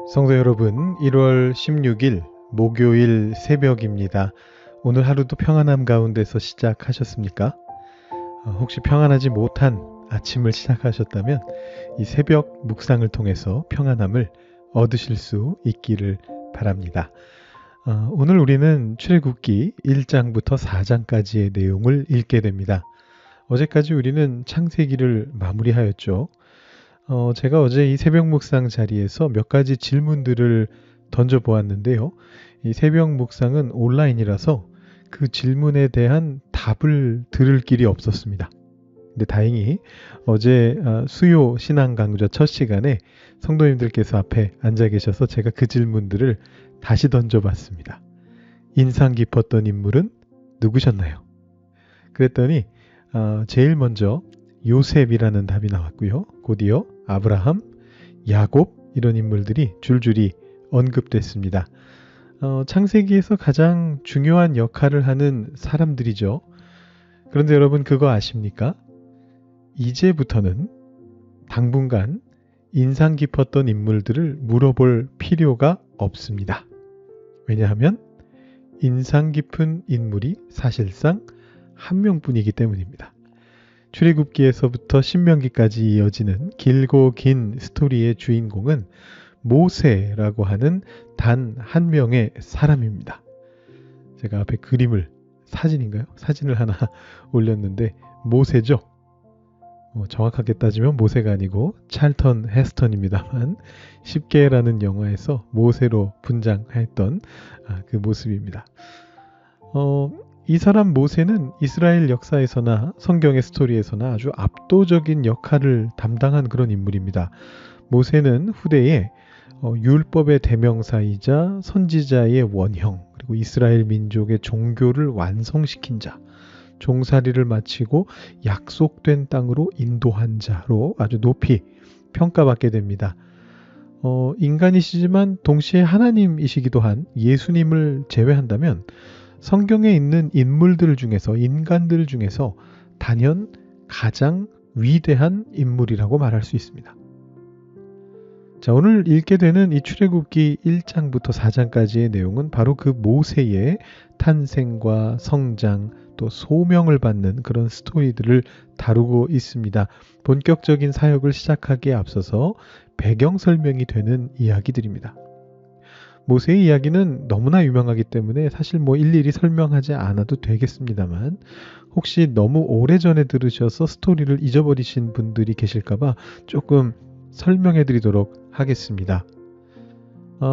성도 여러분, 1월 16일 목요일 새벽입니다. 오늘 하루도 평안함 가운데서 시작하셨습니까? 혹시 평안하지 못한 아침을 시작하셨다면 이 새벽 묵상을 통해서 평안함을 얻으실 수 있기를 바랍니다. 오늘 우리는 출애굽기 1장부터 4장까지의 내용을 읽게 됩니다. 어제까지 우리는 창세기를 마무리하였죠. 제가 어제 이 새벽 묵상 자리에서 몇 가지 질문들을 던져보았는데요. 이 새벽 묵상은 온라인이라서 그 질문에 대한 답을 들을 길이 없었습니다. 근데 다행히 어제 수요 신앙 강좌 첫 시간에 성도님들께서 앞에 앉아 계셔서 제가 그 질문들을 다시 던져봤습니다. 인상 깊었던 인물은 누구셨나요? 그랬더니 제일 먼저 요셉이라는 답이 나왔고요. 곧이어 아브라함, 야곱 이런 인물들이 줄줄이 언급됐습니다. 창세기에서 가장 중요한 역할을 하는 사람들이죠. 그런데 여러분 그거 아십니까? 이제부터는 당분간 인상 깊었던 인물들을 물어볼 필요가 없습니다. 왜냐하면 인상 깊은 인물이 사실상 한 명뿐이기 때문입니다. 출애굽기에서부터 신명기까지 이어지는 길고 긴 스토리의 주인공은 모세라고 하는 단 한 명의 사람입니다. 제가 앞에 사진을 하나 올렸는데 모세죠. 정확하게 따지면 모세가 아니고 찰턴 헤스턴입니다만 10개라는 영화에서 모세로 분장했던 그 모습입니다. 이 사람 모세는 이스라엘 역사에서나 성경의 스토리에서나 아주 압도적인 역할을 담당한 그런 인물입니다. 모세는 후대에 율법의 대명사이자 선지자의 원형, 그리고 이스라엘 민족의 종교를 완성시킨 자, 종살이를 마치고 약속된 땅으로 인도한 자로 아주 높이 평가받게 됩니다. 인간이시지만 동시에 하나님이시기도 한 예수님을 제외한다면 성경에 있는 인물들 중에서, 인간들 중에서 단연 가장 위대한 인물이라고 말할 수 있습니다. 자, 오늘 읽게 되는 이 출애굽기 1장부터 4장까지의 내용은 바로 그 모세의 탄생과 성장, 또 소명을 받는 그런 스토리들을 다루고 있습니다. 본격적인 사역을 시작하기에 앞서서 배경 설명이 되는 이야기들입니다. 모세의 이야기는 너무나 유명하기 때문에 사실 일일이 설명하지 않아도 되겠습니다만 혹시 너무 오래전에 들으셔서 스토리를 잊어버리신 분들이 계실까봐 조금 설명해 드리도록 하겠습니다.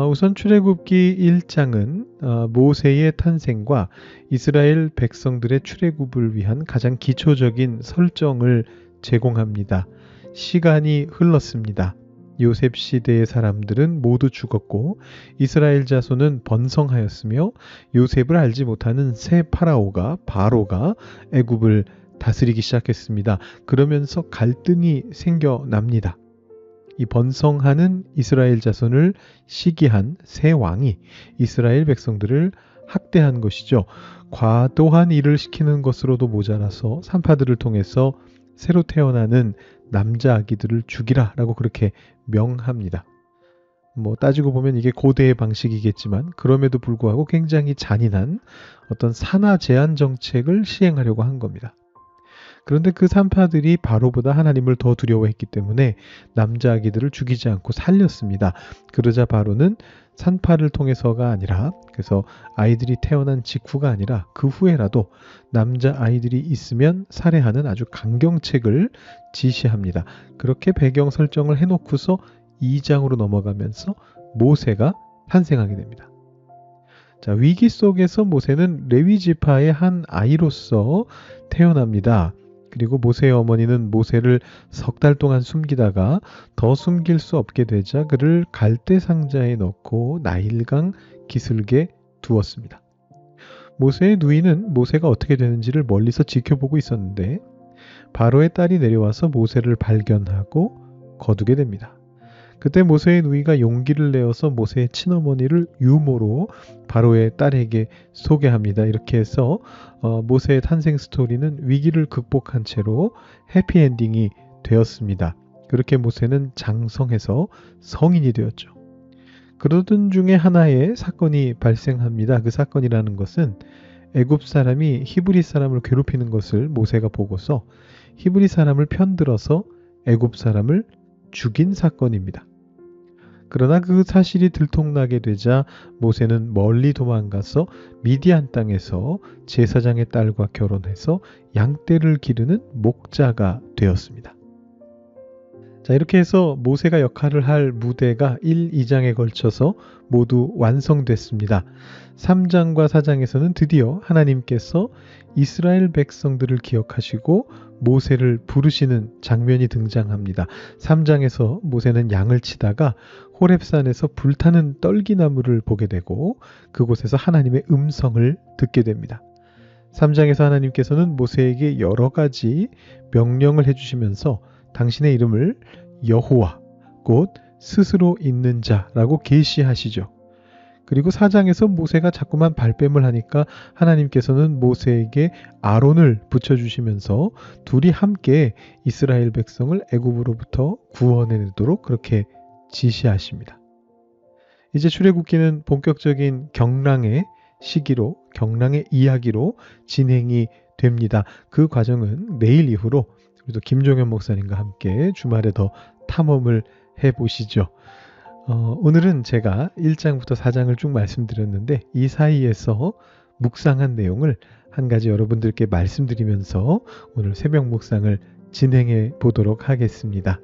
우선 출애굽기 1장은 모세의 탄생과 이스라엘 백성들의 출애굽을 위한 가장 기초적인 설정을 제공합니다. 시간이 흘렀습니다. 요셉 시대의 사람들은 모두 죽었고 이스라엘 자손은 번성하였으며 요셉을 알지 못하는 새 바로가 애굽을 다스리기 시작했습니다. 그러면서 갈등이 생겨납니다. 이 번성하는 이스라엘 자손을 시기한 새 왕이 이스라엘 백성들을 학대한 것이죠. 과도한 일을 시키는 것으로도 모자라서 산파들을 통해서 새로 태어나는 남자 아기들을 죽이라 라고 그렇게 명합니다. 따지고 보면 이게 고대의 방식이겠지만 그럼에도 불구하고 굉장히 잔인한 어떤 산하 제한 정책을 시행하려고 한 겁니다. 그런데 그 산파들이 바로보다 하나님을 더 두려워했기 때문에 남자 아기들을 죽이지 않고 살렸습니다. 그러자 바로는 산파를 통해서가 아니라, 그래서 아이들이 태어난 직후가 아니라 그 후에라도 남자 아이들이 있으면 살해하는 아주 강경책을 지시합니다. 그렇게 배경 설정을 해놓고서 2장으로 넘어가면서 모세가 탄생하게 됩니다. 자, 위기 속에서 모세는 레위 지파의 한 아이로서 태어납니다. 그리고 모세의 어머니는 모세를 석 달 동안 숨기다가 더 숨길 수 없게 되자 그를 갈대 상자에 넣고 나일강 기슭에 두었습니다. 모세의 누이는 모세가 어떻게 되는지를 멀리서 지켜보고 있었는데 바로의 딸이 내려와서 모세를 발견하고 거두게 됩니다. 그때 모세의 누이가 용기를 내어서 모세의 친어머니를 유모로 바로의 딸에게 소개합니다. 이렇게 해서 모세의 탄생 스토리는 위기를 극복한 채로 해피엔딩이 되었습니다. 그렇게 모세는 장성해서 성인이 되었죠. 그러던 중에 하나의 사건이 발생합니다. 그 사건이라는 것은 애굽 사람이 히브리 사람을 괴롭히는 것을 모세가 보고서 히브리 사람을 편들어서 애굽 사람을 죽인 사건입니다. 그러나 그 사실이 들통나게 되자 모세는 멀리 도망가서 미디안 땅에서 제사장의 딸과 결혼해서 양떼를 기르는 목자가 되었습니다. 자, 이렇게 해서 모세가 역할을 할 무대가 1, 2장에 걸쳐서 모두 완성됐습니다. 3장과 4장에서는 드디어 하나님께서 이스라엘 백성들을 기억하시고 모세를 부르시는 장면이 등장합니다. 3장에서 모세는 양을 치다가 호렙산에서 불타는 떨기나무를 보게 되고 그곳에서 하나님의 음성을 듣게 됩니다. 3장에서 하나님께서는 모세에게 여러 가지 명령을 해주시면서 당신의 이름을 여호와, 곧 스스로 있는 자라고 계시하시죠. 그리고 4장에서 모세가 자꾸만 발뺌을 하니까 하나님께서는 모세에게 아론을 붙여주시면서 둘이 함께 이스라엘 백성을 애굽으로부터 구원해내도록 그렇게 지시하십니다. 이제 출애굽기는 본격적인 경랑의 시기로, 경랑의 이야기로 진행이 됩니다. 그 과정은 내일 이후로 우리도 김종현 목사님과 함께 주말에 더 탐험을 해보시죠. 오늘은 제가 1장부터 4장을 쭉 말씀드렸는데 이 사이에서 묵상한 내용을 한 가지 여러분들께 말씀드리면서 오늘 새벽 묵상을 진행해 보도록 하겠습니다.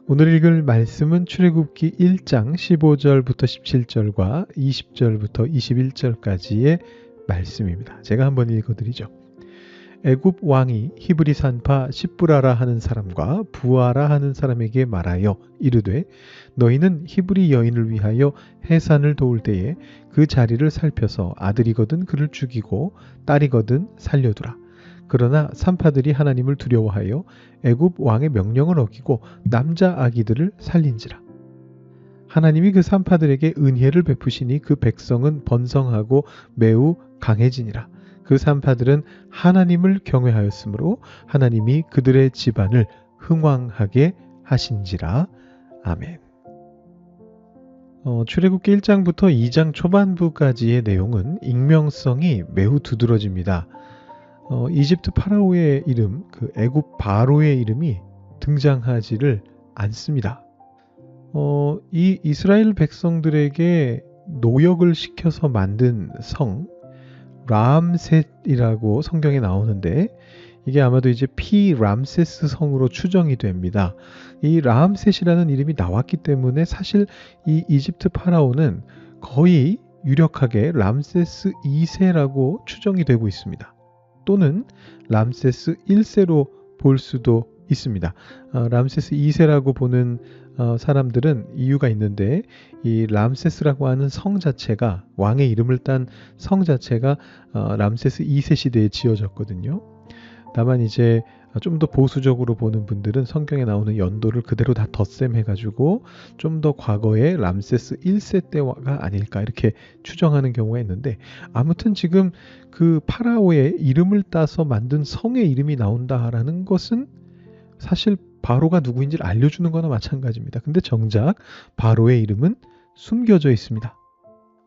오늘 읽을 말씀은 출애굽기 1장 15절부터 17절과 20절부터 21절까지의 말씀입니다. 제가 한번 읽어드리죠. 애굽 왕이 히브리 산파 십부라라 하는 사람과 부아라 하는 사람에게 말하여 이르되 너희는 히브리 여인을 위하여 해산을 도울 때에 그 자리를 살펴서 아들이거든 그를 죽이고 딸이거든 살려두라. 그러나 산파들이 하나님을 두려워하여 애굽 왕의 명령을 어기고 남자 아기들을 살린지라. 하나님이 그 산파들에게 은혜를 베푸시니 그 백성은 번성하고 매우 강해지니라. 그 산파들은 하나님을 경외하였으므로 하나님이 그들의 집안을 흥왕하게 하신지라. 아멘. 출애굽기 1장부터 2장 초반부까지의 내용은 익명성이 매우 두드러집니다. 이집트 파라오의 이름, 그 애굽 바로의 이름이 등장하지를 않습니다. 이 이스라엘 백성들에게 노역을 시켜서 만든 성 람셋이라고 성경에 나오는데 이게 아마도 이제 피람세스 성으로 추정이 됩니다. 이 람셋이라는 이름이 나왔기 때문에 사실 이 이집트 파라오는 거의 유력하게 람세스 2세라고 추정이 되고 있습니다. 또는 람세스 1세로 볼 수도 있습니다. 람세스 2세라고 보는 사람들은 이유가 있는데 이 람세스라고 하는 성 자체가 왕의 이름을 딴 성 자체가 람세스 2세 시대에 지어졌거든요. 다만 이제 좀 더 보수적으로 보는 분들은 성경에 나오는 연도를 그대로 다 덧셈해가지고 좀 더 과거에 람세스 1세 때가 아닐까 이렇게 추정하는 경우가 있는데 아무튼 지금 그 파라오의 이름을 따서 만든 성의 이름이 나온다라는 것은 사실 바로가 누구인지를 알려주는 거나 마찬가지입니다. 근데 정작 바로의 이름은 숨겨져 있습니다.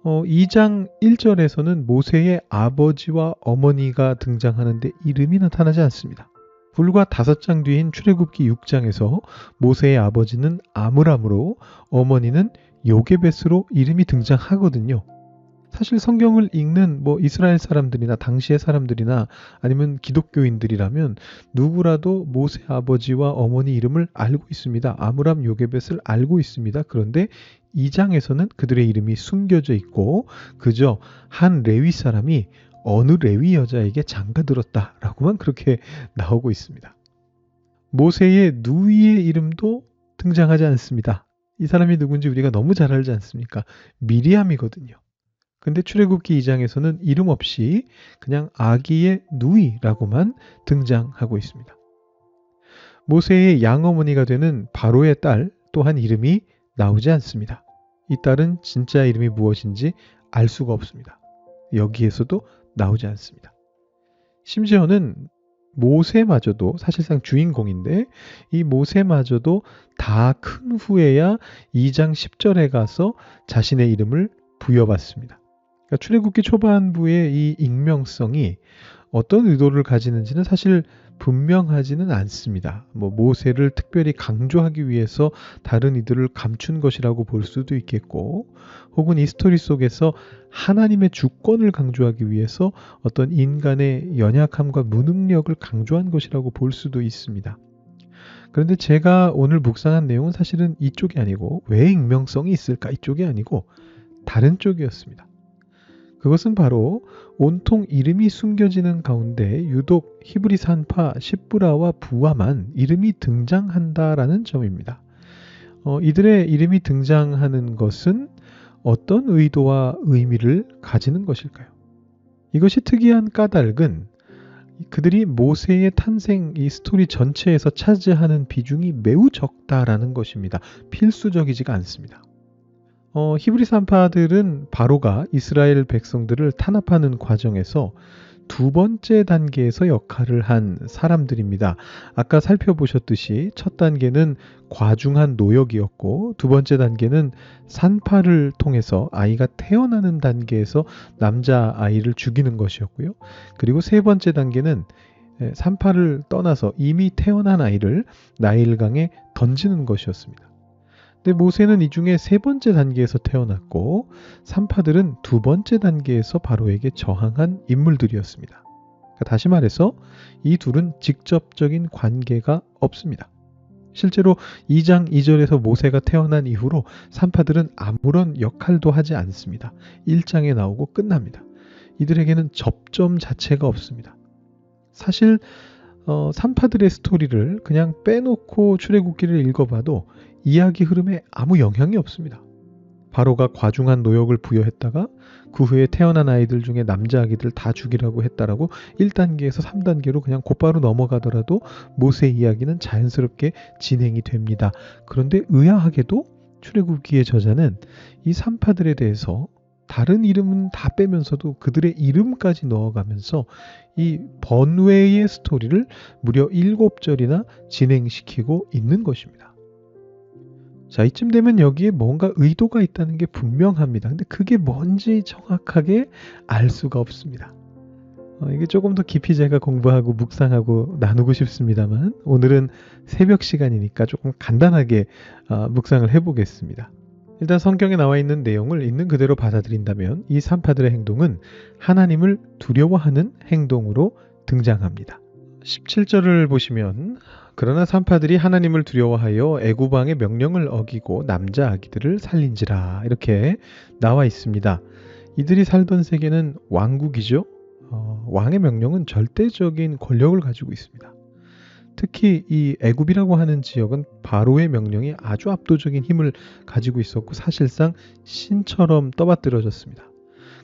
2장 1절에서는 모세의 아버지와 어머니가 등장하는데 이름이 나타나지 않습니다. 불과 5장 뒤인 출애굽기 6장에서 모세의 아버지는 아므람으로 어머니는 요게벳으로 이름이 등장하거든요. 사실 성경을 읽는 이스라엘 사람들이나 당시의 사람들이나 아니면 기독교인들이라면 누구라도 모세 아버지와 어머니 이름을 알고 있습니다. 아므람 요게벳을 알고 있습니다. 그런데 2장에서는 그들의 이름이 숨겨져 있고 그저 한 레위 사람이 어느 레위 여자에게 장가들었다라고만 그렇게 나오고 있습니다. 모세의 누이의 이름도 등장하지 않습니다. 이 사람이 누군지 우리가 너무 잘 알지 않습니까? 미리암이거든요. 근데 출애굽기 2장에서는 이름 없이 그냥 아기의 누이라고만 등장하고 있습니다. 모세의 양어머니가 되는 바로의 딸 또한 이름이 나오지 않습니다. 이 딸은 진짜 이름이 무엇인지 알 수가 없습니다. 여기에서도 나오지 않습니다. 심지어는 모세마저도 사실상 주인공인데 이 모세마저도 다 큰 후에야 2장 10절에 가서 자신의 이름을 부여받습니다. 그러니까 출애굽기 초반부의 이 익명성이 어떤 의도를 가지는지는 사실 분명하지는 않습니다. 모세를 특별히 강조하기 위해서 다른 이들을 감춘 것이라고 볼 수도 있겠고, 혹은 이 스토리 속에서 하나님의 주권을 강조하기 위해서 어떤 인간의 연약함과 무능력을 강조한 것이라고 볼 수도 있습니다. 그런데 제가 오늘 묵상한 내용은 사실은 이쪽이 아니고, 왜 익명성이 있을까 이쪽이 아니고 다른 쪽이었습니다. 그것은 바로 온통 이름이 숨겨지는 가운데 유독 히브리 산파 십브라와 부하만 이름이 등장한다라는 점입니다. 이들의 이름이 등장하는 것은 어떤 의도와 의미를 가지는 것일까요? 이것이 특이한 까닭은 그들이 모세의 탄생 이 스토리 전체에서 차지하는 비중이 매우 적다라는 것입니다. 필수적이지가 않습니다. 히브리 산파들은 바로가 이스라엘 백성들을 탄압하는 과정에서 두 번째 단계에서 역할을 한 사람들입니다. 아까 살펴보셨듯이 첫 단계는 과중한 노역이었고, 두 번째 단계는 산파를 통해서 아이가 태어나는 단계에서 남자 아이를 죽이는 것이었고요. 그리고 세 번째 단계는 산파를 떠나서 이미 태어난 아이를 나일강에 던지는 것이었습니다. 근데 모세는 이 중에 세 번째 단계에서 태어났고, 산파들은 두 번째 단계에서 바로에게 저항한 인물들이었습니다. 그러니까 다시 말해서 이 둘은 직접적인 관계가 없습니다. 실제로 2장 2절에서 모세가 태어난 이후로 산파들은 아무런 역할도 하지 않습니다. 1장에 나오고 끝납니다. 이들에게는 접점 자체가 없습니다. 사실 산파들의 스토리를 그냥 빼놓고 출애굽기를 읽어봐도 이야기 흐름에 아무 영향이 없습니다. 바로가 과중한 노역을 부여했다가 그 후에 태어난 아이들 중에 남자 아기들 다 죽이라고 했다라고 1단계에서 3단계로 그냥 곧바로 넘어가더라도 모세 이야기는 자연스럽게 진행이 됩니다. 그런데 의아하게도 출애굽기의 저자는 이 산파들에 대해서 다른 이름은 다 빼면서도 그들의 이름까지 넣어가면서 이 번외의 스토리를 무려 7절이나 진행시키고 있는 것입니다. 자, 이쯤 되면 여기에 뭔가 의도가 있다는 게 분명합니다. 근데 그게 뭔지 정확하게 알 수가 없습니다. 이게 조금 더 깊이 제가 공부하고 묵상하고 나누고 싶습니다만, 오늘은 새벽 시간이니까 조금 간단하게 묵상을 해보겠습니다. 일단 성경에 나와 있는 내용을 있는 그대로 받아들인다면 이 산파들의 행동은 하나님을 두려워하는 행동으로 등장합니다. 17절을 보시면, 그러나 산파들이 하나님을 두려워하여 애굽 왕의 명령을 어기고 남자 아기들을 살린지라, 이렇게 나와 있습니다. 이들이 살던 세계는 왕국이죠. 왕의 명령은 절대적인 권력을 가지고 있습니다. 특히 이 애굽이라고 하는 지역은 바로의 명령이 아주 압도적인 힘을 가지고 있었고 사실상 신처럼 떠받들어졌습니다.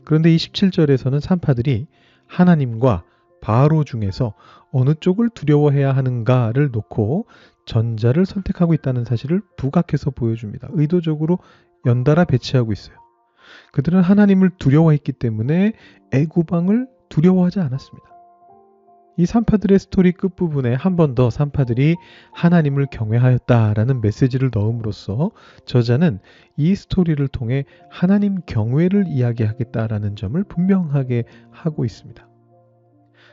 그런데 이 17절에서는 산파들이 하나님과 바로 중에서 어느 쪽을 두려워해야 하는가를 놓고 전자를 선택하고 있다는 사실을 부각해서 보여줍니다. 의도적으로 연달아 배치하고 있어요. 그들은 하나님을 두려워했기 때문에 애굽 왕을 두려워하지 않았습니다. 이 산파들의 스토리 끝부분에 한 번 더 산파들이 하나님을 경외하였다라는 메시지를 넣음으로써 저자는 이 스토리를 통해 하나님 경외를 이야기하겠다라는 점을 분명하게 하고 있습니다.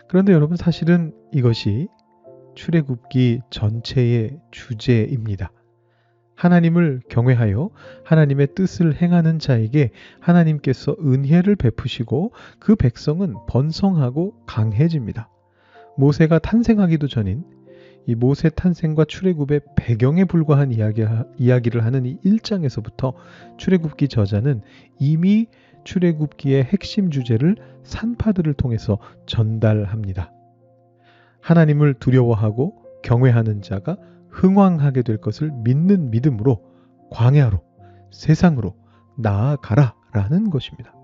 그런데 여러분, 사실은 이것이 출애굽기 전체의 주제입니다. 하나님을 경외하여 하나님의 뜻을 행하는 자에게 하나님께서 은혜를 베푸시고 그 백성은 번성하고 강해집니다. 모세가 탄생하기도 전인 이 모세 탄생과 출애굽의 배경에 불과한 이야기를 하는 이 1장에서부터 출애굽기 저자는 이미 출애굽기의 핵심 주제를 산파들을 통해서 전달합니다. 하나님을 두려워하고 경외하는 자가 흥왕하게 될 것을 믿는 믿음으로 광야로, 세상으로 나아가라 라는 것입니다.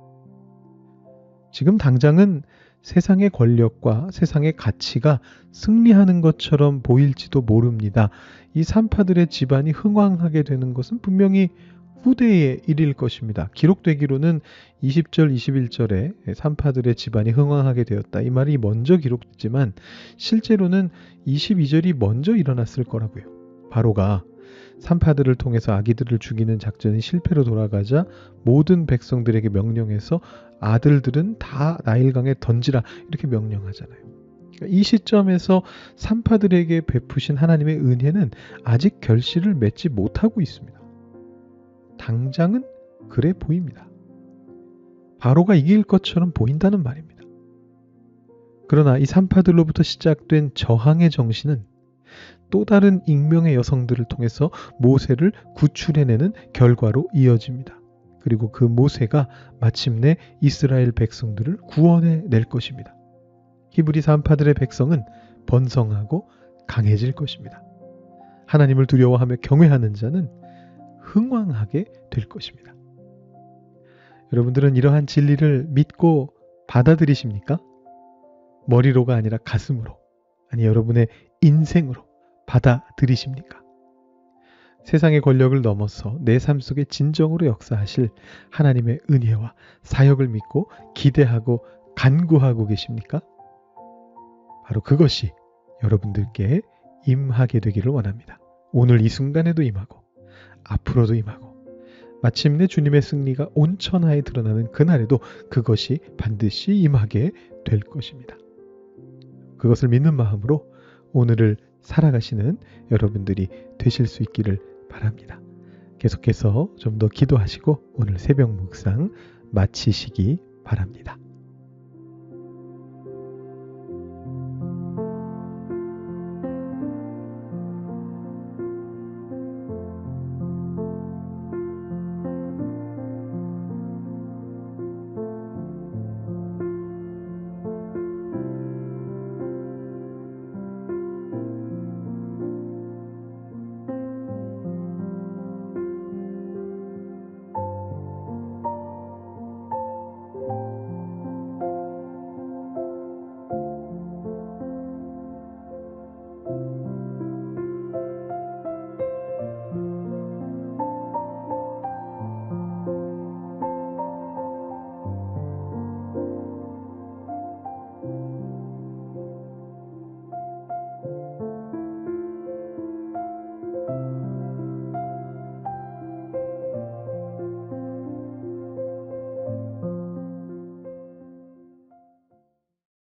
지금 당장은 세상의 권력과 세상의 가치가 승리하는 것처럼 보일지도 모릅니다. 이 산파들의 집안이 흥왕하게 되는 것은 분명히 후대의 일일 것입니다. 기록되기로는 20절, 21절에 산파들의 집안이 흥왕하게 되었다. 이 말이 먼저 기록됐지만 실제로는 22절이 먼저 일어났을 거라고요. 바로가 산파들을 통해서 아기들을 죽이는 작전이 실패로 돌아가자 모든 백성들에게 명령해서 아들들은 다 나일강에 던지라 이렇게 명령하잖아요. 그러니까 이 시점에서 산파들에게 베푸신 하나님의 은혜는 아직 결실을 맺지 못하고 있습니다. 당장은 그래 보입니다. 바로가 이길 것처럼 보인다는 말입니다. 그러나 이 산파들로부터 시작된 저항의 정신은 또 다른 익명의 여성들을 통해서 모세를 구출해내는 결과로 이어집니다. 그리고 그 모세가 마침내 이스라엘 백성들을 구원해낼 것입니다. 히브리 산파들의 백성은 번성하고 강해질 것입니다. 하나님을 두려워하며 경외하는 자는 흥왕하게 될 것입니다. 여러분들은 이러한 진리를 믿고 받아들이십니까? 머리로가 아니라 가슴으로, 아니 여러분의 인생으로 받아들이십니까? 세상의 권력을 넘어서 내 삶 속에 진정으로 역사하실 하나님의 은혜와 사역을 믿고 기대하고 간구하고 계십니까? 바로 그것이 여러분들께 임하게 되기를 원합니다. 오늘 이 순간에도 임하고 앞으로도 임하고 마침내 주님의 승리가 온천하에 드러나는 그날에도 그것이 반드시 임하게 될 것입니다. 그것을 믿는 마음으로 오늘을 살아가시는 여러분들이 되실 수 있기를 바랍니다. 계속해서 좀 더 기도하시고 오늘 새벽 묵상 마치시기 바랍니다.